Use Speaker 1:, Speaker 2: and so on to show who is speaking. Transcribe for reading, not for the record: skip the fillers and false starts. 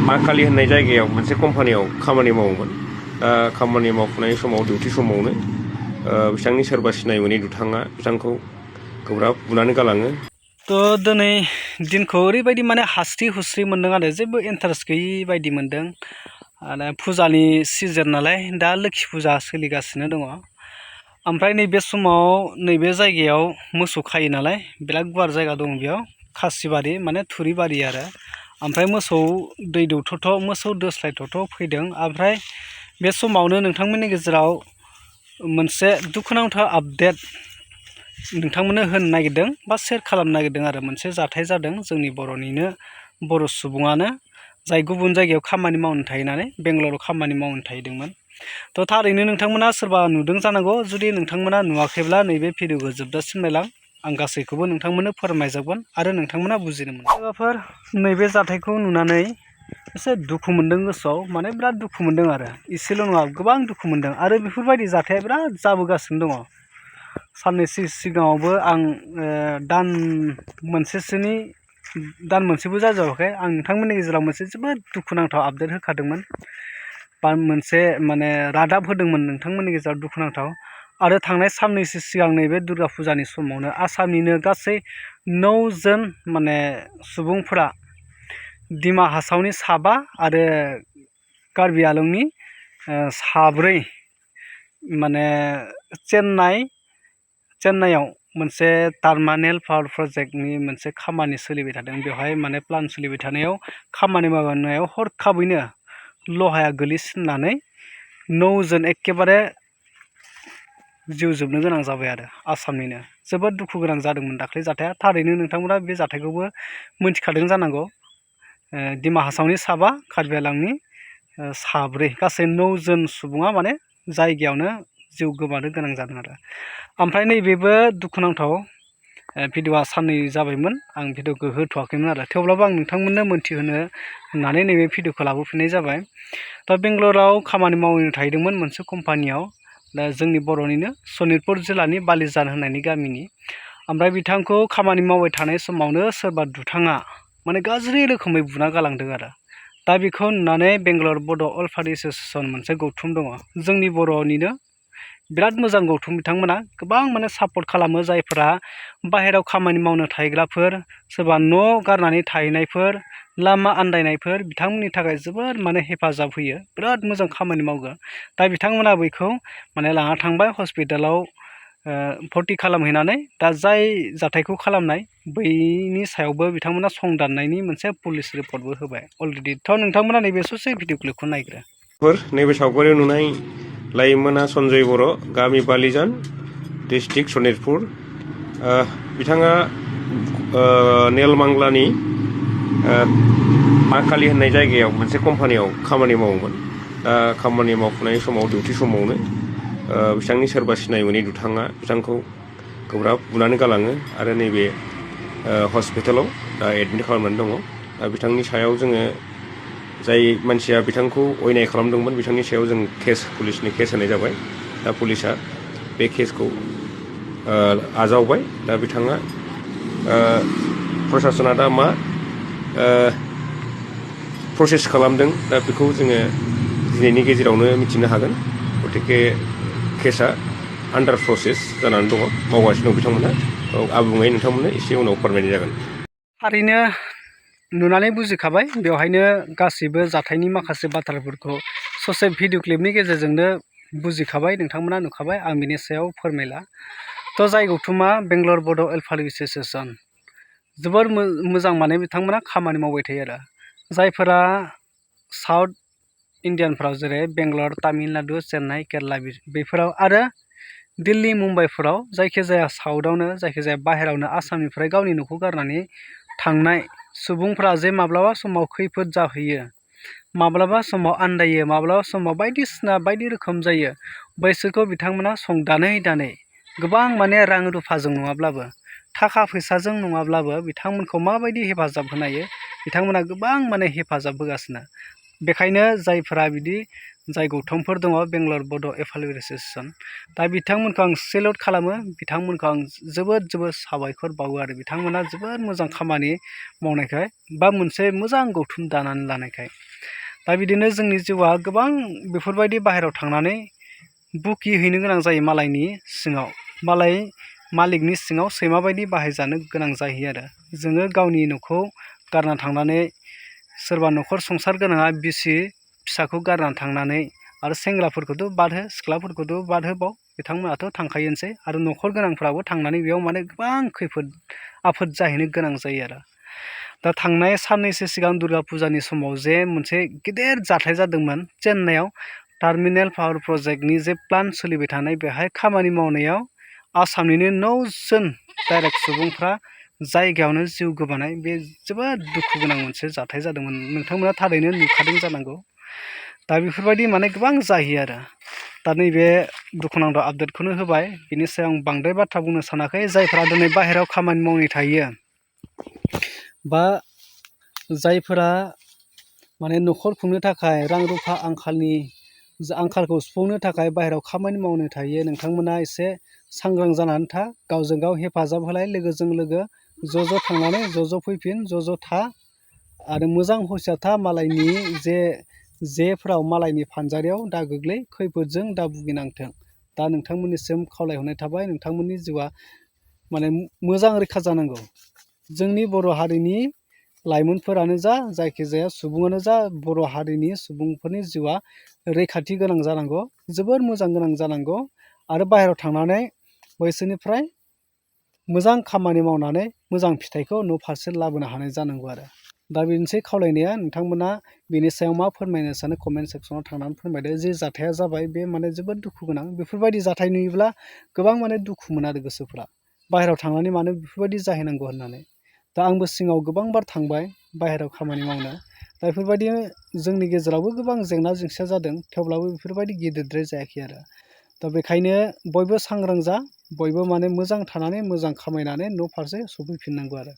Speaker 1: मा खालि होननाय जायगायाव मोनसे कम्पानियाव खामानि मावोमोन। दा खामानि मावफुनाय समाव डिउटि समावनो बिथांनि सोरबा सिनाय मोनै दुथाङा बिथांखौ गोब्राब बुनानै गालाङो।
Speaker 2: थ' दिनै दिनखौ ओरैबायदि माने हास्रि हुस्रि मोन्दों आरो जेबो इन्टारेस्ट गैयि बायदि मोन्दों। आरो फुजानि सिजोन नालाय दा लोखि फुजा सोलिगासिनो दङ। ओमफ्राय नैबे समाव नैबे जायगायाव मोसौ खायो नालाय बिराद गुवार जायगा दं बेयाव खासिबारि माने थुरिबारि आरो। ओमफ्राय मोसौ दै दौथ'थ' मोसौ दोस्लायथ'थ' फैदों। ओमफ्राय बे समावनो नोंथांमोननि गेजेराव मोनसे दुखुनांथाव आपडेट नोंथांमोननो होनो नागिरदों बा शेयार खालामनो नागिरदों आरो। मोनसे जाथाय जादों जोंनि बर'निनो बर' सुबुङानो जाय गुबुन जायगायाव खामानि मावनो थाहैनानै बेंगालराव खामानि मावनो थाहैदोंमोन। थ' थारैनो नोंथांमोना सोरबा नुदों जानांगौ। जुदि नोंथांमोना नुवाखैब्ला नैबे भिडिअखौ जोबजासिम नायलां। आं गासैखौबो नोंथांमोननो फोरमायजोबगोन आरो नोंथांमोना बुजिनो मोनगोन। सोरबाफोर नैबे जाथायखौ नुनानै एसे दुखु मोन्दों गोसोआव, माने बिराद दुखु मोन्दों आरो। एसेल' नङा गोबां दुखु मोन्दों आरो बेफोरबायदि जाथाया बिराद जाबोगासिनो दङ। साननैसो सिगाङावबो आं दान मोनसेबो जाजोबाखै आं नोंथांमोननि गेजेराव मोनसे जोबोद दुखुनांथाव आपडेट होखादोंमोन बा मोनसे माने रादाब होदोंमोन नोंथांमोननि गेजेराव दुखुनांथाव। आरो थांनाय साननैसो सिगां नैबे दुर्गा फुजानि समावनो आसामनिनो गासै 9 जन माने सुबुंफोरा डिमा हासावनि 7 आरो कार्बि आंलंनि 4 माने चेन्नाइआव मोनसे टार्मानेल पावार प्रजेक्टनि मोनसे खामानि सोलिबाय थादों। बेवहाय माने प्लान सोलिबाय थानायाव खामानि मावनायाव हरखाबैनो लहाया गोलैसिननानै 9 जन एखेबारे जिउ जोबनो गोनां जाबाय आरो। आसामनिनो जोबोद दुखु गोनां जादोंमोन दाख्लै जाथाया। थारैनो नोंथांमोना बे जाथायखौबो मिथिखादों जानांगौ। डिमा हासावनि 7 कार्बि आंलंनि 4 गासै 9 जन सुबुङा माने जायगायावनो जिउ गोमानो गोनां जादों आरो। ओमफ्राय नैबेबो दुखुनांथाव भिडिअआ साननै जाबायमोन आं भिडिअखौ होथ'वाखैमोन आरो। थेवब्लाबो आं नोंथांमोननो मोनथिहोनो होननानै नैबे भिडिअखौ लाबोफिननाय जाबाय। दा बेंगालराव खामानि मावनो थाहैदोंमोन मोनसे कम्पानियाव, दा जोंनि बर'निनो सनितपुर जिल्लानि बालिजान होननायनि गामिनि। ओमफ्राय बिथांखौ खामानि मावबाय थानाय समावनो सोरबा दुथाङा माने गाज्रि रोखोमै बुना गालांदों आरो। दा बेखौ नुनानै बेंगालर बड' वेलफेयार एस'सिएशन मोनसे गौथुम दङ जोंनि बर'निनो, बिराद मोजां गौथुम। बिथांमोना गोबां माने सापर्ट खालामो जायफोरा बाहेरायाव खामानि मावनो थाहैग्राफोर, सोरबा न' गारनानै थाहैनायफोर, लामा आन्दायनायफोर, बिथांमोननि थाखाय जोबोद माने हेफाजाब होयो, बिराद मोजां खामानि मावो। दा बिथांमोना बैखौ माने लाना थांबाय हस्पिटालाव भर्ति खालामहैनानै दा जाय जाथायखौ खालामनाय बैनि सायावबो बिथांमोना संदाननायनि मोनसे पुलिस रिपर्टबो होबाय अलरेडि। थ' नोंथांमोना नैबे ससे भिडिअ क्लिपखौ नायग्रो।
Speaker 1: नैबे सावगारियाव नुनाय लाइमोना सन्जय बर', गामि बालिजान, डिस्ट्रिक्ट सनितपुर। बिथाङा नेलमांगलानि मा खालि होननाय जायगायाव मोनसे कम्पानियाव खामानि मावोमोन। दा खामानि मावफुनाय समाव डिउटि समावनो बिथांनि सोरबा सिनाय मोनै दुथाङा बिथांखौ गोब्राब बुनानै गालाङो आरो नैबे हस्पिटालाव दा एडमिट खालामनानै दङ। दा बिथांनि सायाव जोङो जाय मानसिया बिथांखौ अयनाय खालामदोंमोन बिथांनि सायाव जों पुलिसनि केस होनाय जाबाय। दा पुलिसा बे केसखौ आजावबाय। दा बिथाङा प्रसासना दा मा प्रसेस खालामदों दा बेखौ जोङो दिनैनि गेजेरावनो मिथिनो हागोन। गतिके केसा आन्डार प्रसेस जानानै दङ, मावगासिनो दं बिथांमोना। आबुङै नोंथांमोननो एसे उनाव फोरमायनाय जागोन।
Speaker 2: थारैनो नुनानै बुजिखाबाय, बेवहायनो गासैबो जाथायनि माखासे बाथ्राफोरखौ ससे भिडिअ क्लिपनि गेजेरजोंनो बुजिखाबाय, नोंथांमोना नुखाबाय, आं बिनि सायाव फोरमायला। थ' जाय गौथुमा बेंगालर बड' वेलफेयार एस'सिएशन जोबोर मोजां, माने बिथांमोना खामानि मावबाय थायो आरो। जायफोरा साउथ इण्डियानफ्राव जेरै बेंगालर, तामिलनाडु, चेन्नाइ, केरेला बेफोराव आरो दिल्ली, मुम्बाइफोराव जायखिजाया साउथआवनो जायखिजाया बाहेरायावनो आसामनिफ्राय गावनि न'खौ गारनानै थांनाय सुबुंफ्रा जे माब्लाबा समाव खैफोद जाहैयो, माब्लाबा समाव आन्दायो, माब्लाबा समाव बायदिसिना बायदि रोखोम जायो, बैसोरखौ बिथांमोना संदानै गोबां माने रां रुफाजों नङाब्लाबो, थाखा फैसाजों नङाब्लाबो बिथांमोनखौ माबायदि हेफाजाब होनो हायो बिथांमोना गोबां माने हेफाजाब होगासिनो। बेखायनो जायफोरा बिदि जाय गौथुमफोर दङ बेंगलर बड' एफाइल एस'सिएसन दा बिथांमोनखौ आं सेलुट खालामो बिथांमोनखौ आं जोबोद साबायखर बावो आरो बिथांमोना जोबोद मोजां खामानि मावनायखाय बा मोनसे मोजां गौथुम दानानै लानायखाय दा बिदिनो जोंनि जिउआ गोबां बेफोरबायदि बाहेरायाव थांनानै बुकि हैनो गोनां जायो मालायनि सिङाव मालिकनि सिङाव सैमाबायदि बाहायजानो गोनां जाहैयो आरो जोङो गावनि न'खौ गारना थांनानै सोरबा न'खर संसार गोनाङा बिसि फिसाखौ गारना थांनानै आरो सेंग्राफोरखौथ' बादहो सिख्लाफोरखौथ' बादहोबाव बिथांमोनाथ' थांखायोनोसै आरो न'खर गोनांफ्राबो थांनानै बेयाव माने गोबां खैफोद आफोद जाहैनो गोनां जायो आरो दा थांनाय साननैसो सिगां दुर्गा फुजानि समाव जे मोनसे गेदेर जाथाय जादोंमोन चेन्नाइआव टार्मिनेल पावार प्रजेक्टनि जे प्लान सोलिबाय थानाय बेहाय खामानि मावनायाव आसामनिनो 9 जन डाइरेक्ट सुबुंफ्रा जायगायावनो जिउ गोमानाय बे जोबोद दुखु गोनां मोनसे जाथाय जादोंमोन नोंथांमोना थारैनो नुखादों जानांगौ दा बेफोरबायदि माने गोबां जाहैयो आरो दा नैबे दुखुनांथाव आपडेटखौनो होबाय बिनि सायाव आं बांद्राय बाथ्रा बुंनो सानाखै जायफ्रा दिनै बाहेरायाव खामानि मावनो थायो बा जायफोरा माने न'खर खुंनो थाखाय रां रुफा आंखालखौ सुफुंनो थाखाय बाहेरायाव खामानि मावनो थायो नोंथांमोना एसे सांग्रां जानानै था गावजों गाव हेफाजाब होलाय लोगोजों लोगो ज' थांनानै ज' फैफिन ज' था आरो मोजां हसिया था मालायनि जेफोराव मालायनि फानजारियाव दा गोग्लै खैफोदजों दा भुगिनांथों दा नोंथांमोननिसिम खावलायहरनाय थाबाय नोंथांमोननि जिउआ माने मोजां रैखा जानांगौ जोंनि बर' हारिनि लाइमोनफोरानो जा जायखिजाया सुबुङानो जा बर' हारिनि सुबुंफोरनि जिउआ रैखाथि गोनां जानांगौ जोबोर मोजां गोनां जानांगौ आरो बाहेरायाव थांनानै बैसोरनिफ्राय मोजां खामानि मावनानै मोजां फिथाइखौ न' फारसे लाबोनो हानाय जानांगौ आरो दा बेनोसै खावलायनाया नोंथांमोना बेनि सायाव मा फोरमायनो सानो कमेन्ट सेक्सनाव थांनानै फोरमायदो जे जाथाया जाबाय बे माने जोबोद दुखु गोनां बेफोरबायदि जाथाय नुयोब्ला गोबां माने दुखु मोनो आरो गोसोफ्रा बाहेरायाव थांनानै मानो बेफोरबायदि जाहैनांगौ होननानै दा आंबो सिगाङाव गोबां बार थांबाय बाहेरायाव खामानि मावनो दा बेफोरबायदि जोंनि गेजेरावबो गोबां जेंना जेंसिया जादों थेवब्लाबो बेफोरबायदि गिदिरद्राय जायाखै आरो दा बेखायनो बयबो सांग्रां जा बयबो माने मोजां थानानै मोजां खामायनानै न' फारसे सफैफिननांगौ आरो